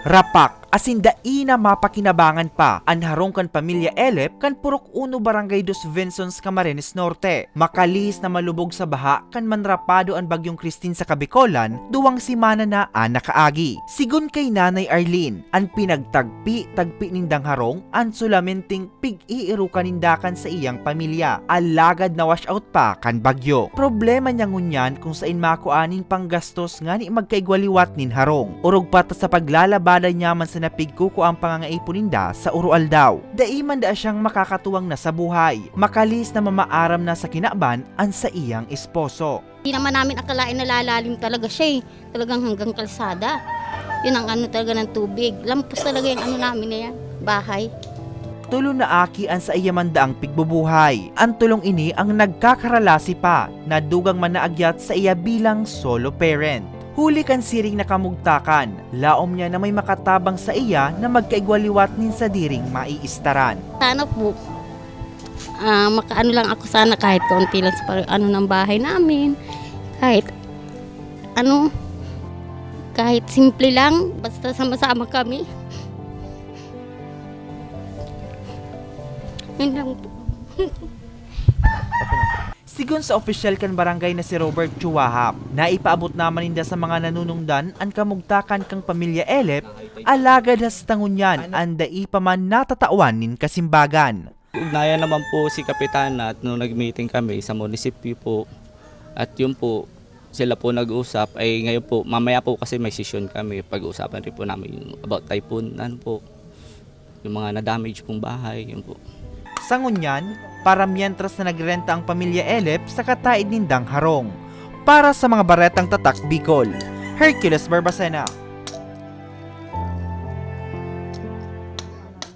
Rapak, asin dai na mapakinabangan pa, an harong kan pamilya Elep kan Purok 1 Barangay Dos Vincents, Camarines Norte. Makalis na malubog sa baha kan manrapado an bagyong Christine sa Kabikolan, duwang simana na nakaagi. Sigun kay Nanay Arlene, an pinagtagpi nindang harong, an sulamenting pig-iiru kanindakan sa iyang pamilya. Alagad na wash out pa kan bagyo. Problema niya ngunyan kung sain makuaning panggastos nga ni magkaigwaliwat nin harong. Urog pata sa paglalabada niya man sa napigkuko ang pangangaipuninda sa urual daw. Daiman da siyang makakatuwang na sa buhay. Makalis na mamaaram na sa kinaban an sa iyang esposo. Hindi naman namin akalain na lalalim talaga siya eh. Talagang hanggang kalsada. Yun ang ano talaga ng tubig. Lampos talaga yung ano namin na yan. Bahay. Tulong na aki an sa iyamandaang pigbubuhay. Ang tulong ini ang nagkakaralasi pa na dugang manaagyat sa iya bilang solo parent. Huli kan siring na kamugtakan, laom niya na may makatabang sa iya na magkaigwaliwat nin sa diring maiistaran. Sana po, makaano lang ako sana kahit konti lang sa ano ng bahay namin. Kahit simple lang, basta sama-sama kami. Yun lang po. Sigun sa opisyal kan barangay na si Robert Chuahap, naipaabot naman ninda sa mga nanunungdan ang kamugtakan kang pamilya Elep, alagad has tangunyan ang dai pa man natatawan nin kasimbagan. Ugnayan naman po si Kapitana at nung nag-meeting kami sa munisipyo po at yun po sila po nag-usap ay ngayon po mamaya po kasi may session kami pag-uusapan rin po namin about typhoon po yung mga na-damage pong bahay yun po. Sa ngunyan, para mientras na nagrenta ang pamilya Elep sa kataid nindang harong. Para sa mga baretang tatak Bicol, Hercules Barbacena.